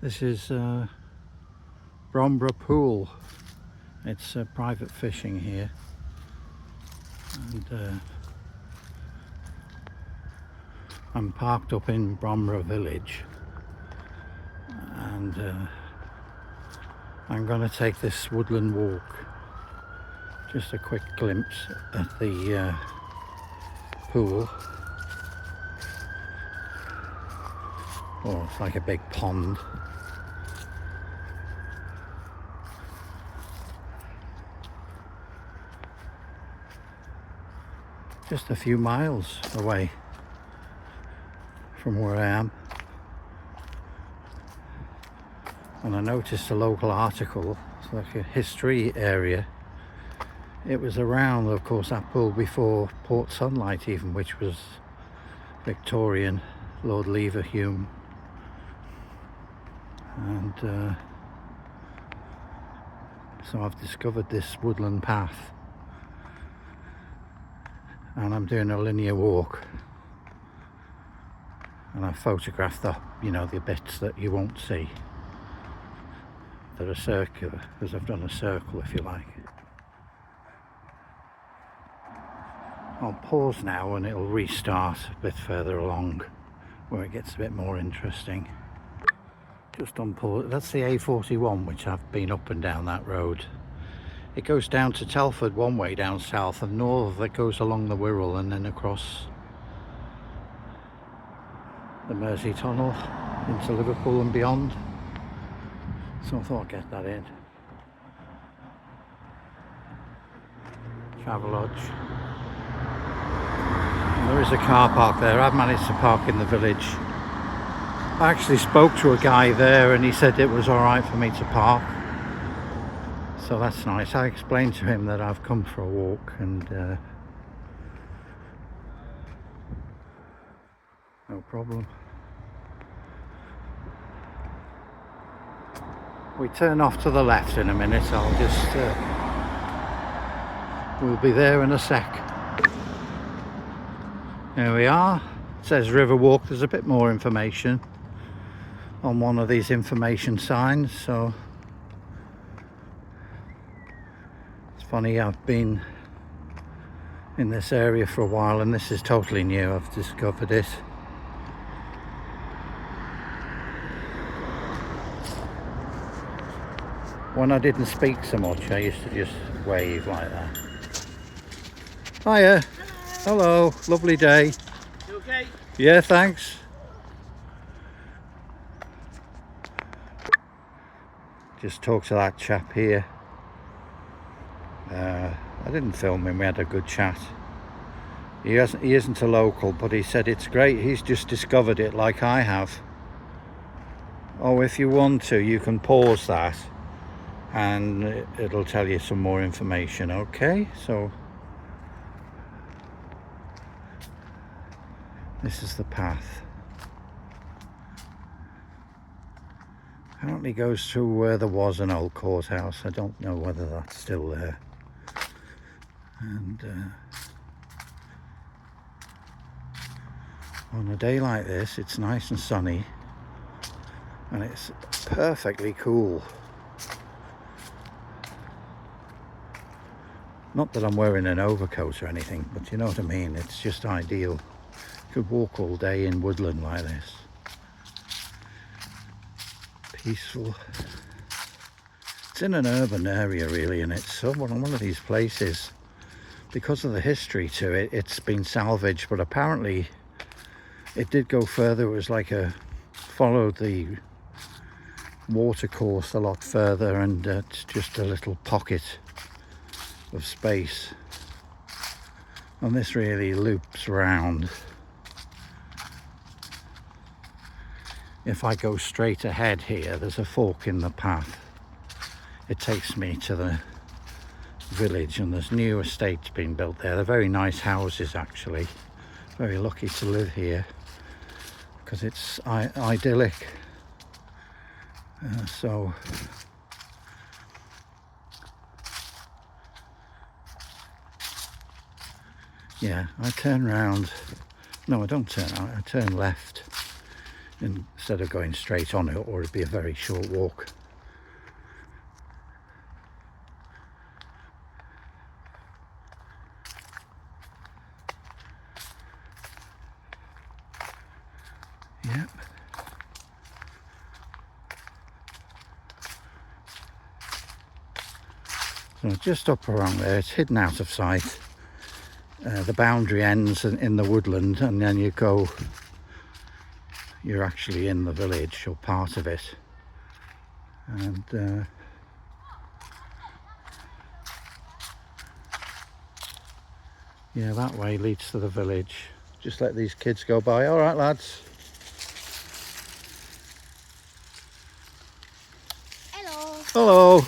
This is Bromborough Pool. It's private fishing here, and I'm parked up in Bromborough Village, and I'm going to take this woodland walk. Just a quick glimpse at the pool. Oh, it's like a big pond. Just a few miles away from where I am. And I noticed a local article, it's like a history area. It was around, of course, that pool before Port Sunlight even, which was Victorian, Lord Leverhulme. And so I've discovered this woodland path, and I'm doing a linear walk, and I've photographed the bits that you won't see that are circular, because I've done a circle, if you like. I'll pause now and it'll restart a bit further along where it gets a bit more interesting. Just on pause. That's the A41, which I've been up and down that road. It goes down to Telford one way down south, and north that goes along the Wirral and then across the Mersey Tunnel into Liverpool and beyond. So I thought I'd get that in. Travelodge. There is a car park there. I've managed to park in the village. I actually spoke to a guy there and he said it was alright for me to park. So that's nice. I explained to him that I've come for a walk, and no problem. We turn off to the left in a minute. I'll just we'll be there in a sec. There we are. It says Riverwalk. There's a bit more information on one of these information signs. So it's funny, I've been in this area for a while and this is totally new. I've discovered it. When I didn't speak so much, I used to just wave like that. Hiya. Hello. Lovely day. You okay? Yeah, thanks. Just talked to that chap here. I didn't film him, we had a good chat. He isn't a local, but he said it's great. He's just discovered it like I have. Oh, if you want to, you can pause that and it'll tell you some more information. Okay, so this is the path. Apparently goes through where there was an old courthouse. I don't know whether that's still there. And on a day like this, it's nice and sunny and it's perfectly cool. Not that I'm wearing an overcoat or anything, but you know what I mean. It's just ideal. You could walk all day in woodland like this. Peaceful. It's in an urban area really, and it's one of these places, because of the history to it, it's been salvaged, but apparently it did go further. It was like followed the water course a lot further, and it's just a little pocket of space, and this really loops round. If I go straight ahead here, there's a fork in the path. It takes me to the village, and there's new estates being built there. They're very nice houses actually. Very lucky to live here because it's idyllic. So yeah, I turn round. No, I don't turn out. I turn left instead of going straight on it, or it'd be a very short walk. Yep. So just up around there, it's hidden out of sight. The boundary ends in the woodland, and then you're actually in the village, or part of it. And yeah, that way leads to the village. Just let these kids go by. All right, lads. Hello. Hello.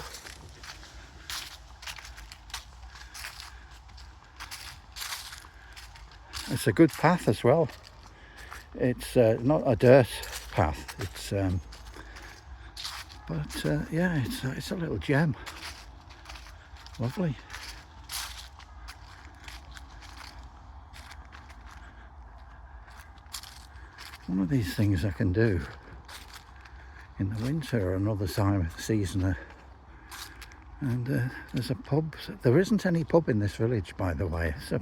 It's a good path as well. It's not a dirt path. Yeah, it's a little gem. Lovely. One of these things I can do in the winter or another time of the season. And there's a pub. There isn't any pub in this village, by the way. It's a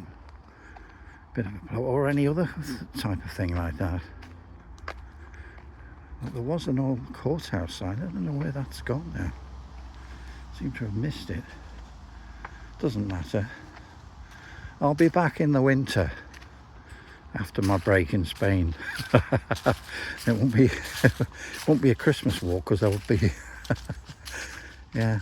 bit of a pub, or any other type of thing like that. But there was an old courthouse sign. I don't know where that's gone now. Seem to have missed it. Doesn't matter. I'll be back in the winter after my break in Spain. It won't be a Christmas walk, because I would be yeah.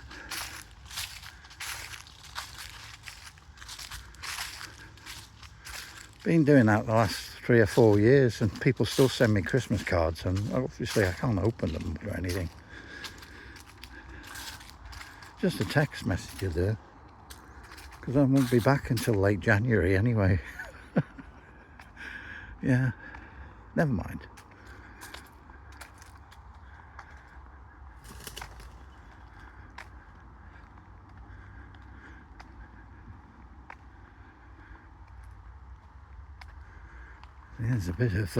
Been doing that the last 3 or 4 years, and people still send me Christmas cards, and obviously I can't open them or anything. Just a text message will do, because I won't be back until late January anyway. Yeah, never mind. There's a bit of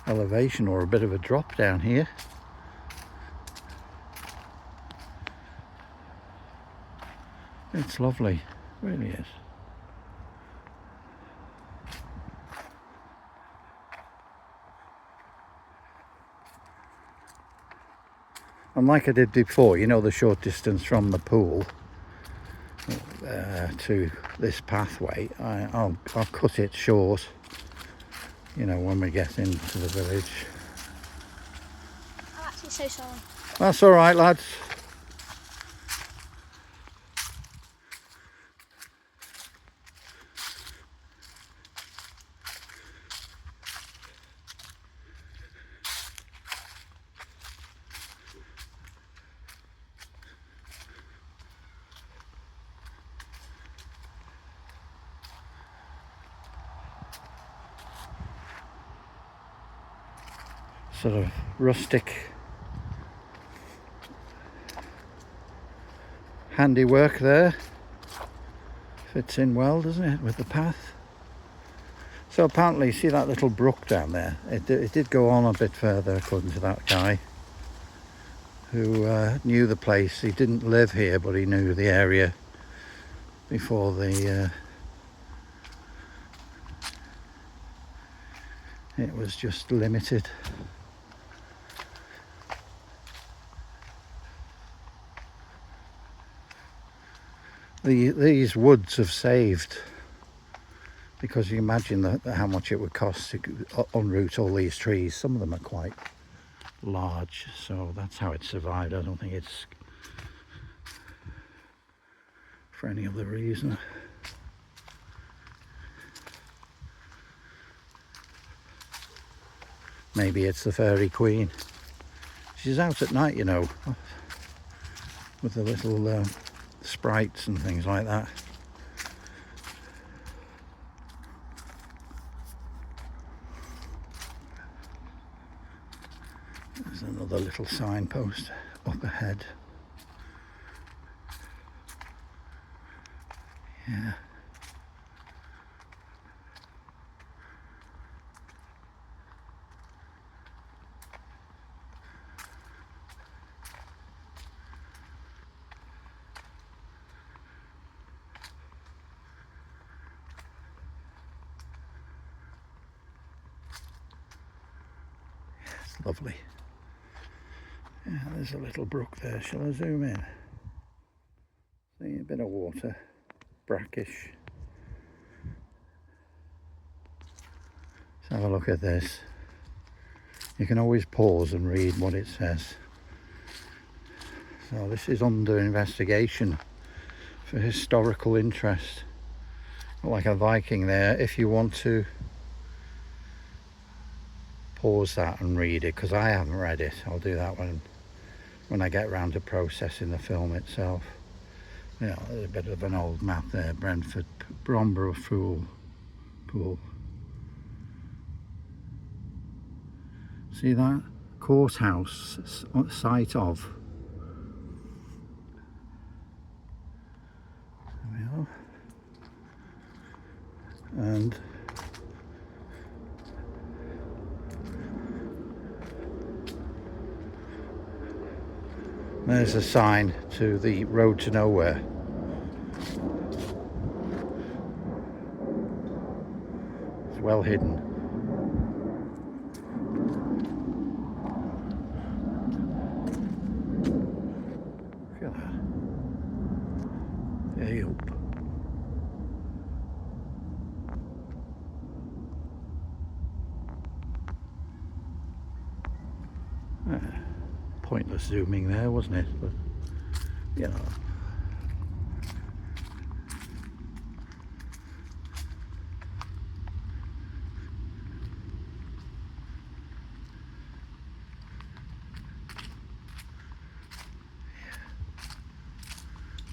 elevation, or a bit of a drop down here. It's lovely, it really is. And like I did before, you know, the short distance from the pool to this pathway, I'll cut it short, you know, when we get into the village. I'm actually so sorry. That's all right, lads. Sort of rustic handiwork there. Fits in well, doesn't it, with the path? So apparently, see that little brook down there? It did go on a bit further, according to that guy who knew the place. He didn't live here, but he knew the area before it was just limited. These woods have saved, because you imagine how much it would cost to unroot all these trees. Some of them are quite large, so that's how it survived. I don't think it's for any other reason. Maybe it's the fairy queen. She's out at night, you know, with the little sprites and things like that. There's another little signpost up ahead. Yeah. Lovely. Yeah, there's a little brook there. Shall I zoom in? See, a bit of water, brackish. Let's have a look at this. You can always pause and read what it says. So this is under investigation for historical interest. Like a Viking there. If you want to pause that and read it, because I haven't read it, I'll do that when I get around to processing the film itself. Yeah, there's a bit of an old map there. Brentford, Bromborough Pool. See that? Courthouse, site of. There we are. And there's a sign to the road to nowhere. It's well hidden. Look at that. Way up. Pointless zooming there, wasn't it? But you know.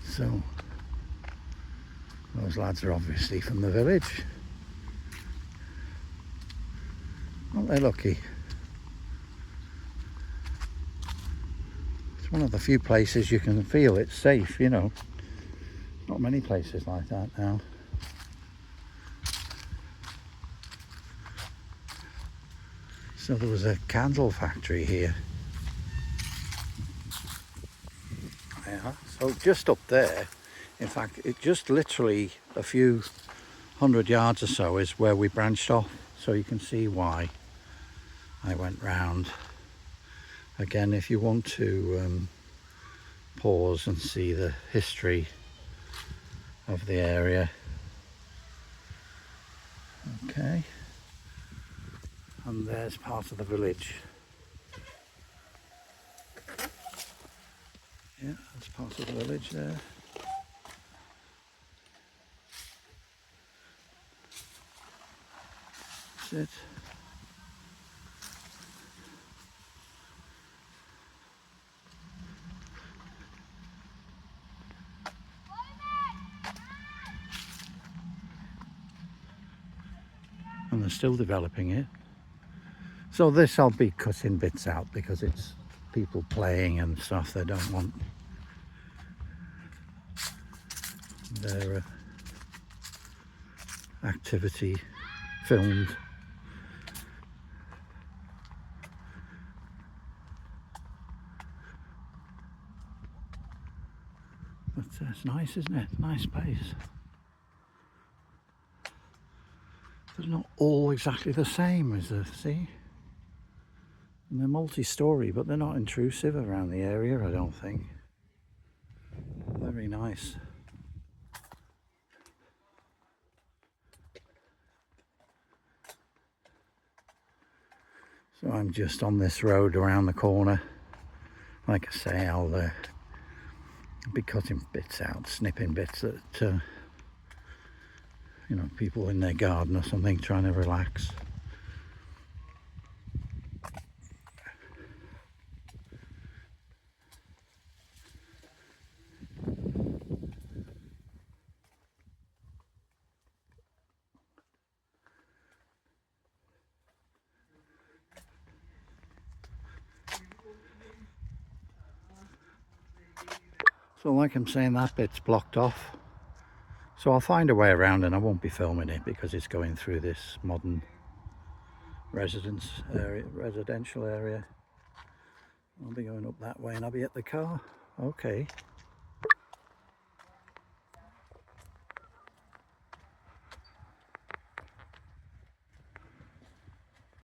So those lads are obviously from the village. Aren't they lucky? It's one of the few places you can feel it's safe, you know. Not many places like that now. So there was a candle factory here. Yeah, so just up there, in fact, it just literally a few 100 yards or so is where we branched off. So you can see why I went round. Again, if you want to pause and see the history of the area. Okay. And there's part of the village. Yeah, that's part of the village there. That's it. And they're still developing it. So this I'll be cutting bits out because it's people playing and stuff. They don't want their activity filmed. But it's nice, isn't it? Nice place. They're not all exactly the same, is there? See? And they're multi-storey, but they're not intrusive around the area, I don't think. Very nice. So I'm just on this road around the corner. Like I say, I'll be cutting bits out, snipping bits that, you know, people in their garden or something trying to relax. So like I'm saying, that bit's blocked off. So I'll find a way around and I won't be filming it because it's going through this modern residential area. I'll be going up that way and I'll be at the car. Okay.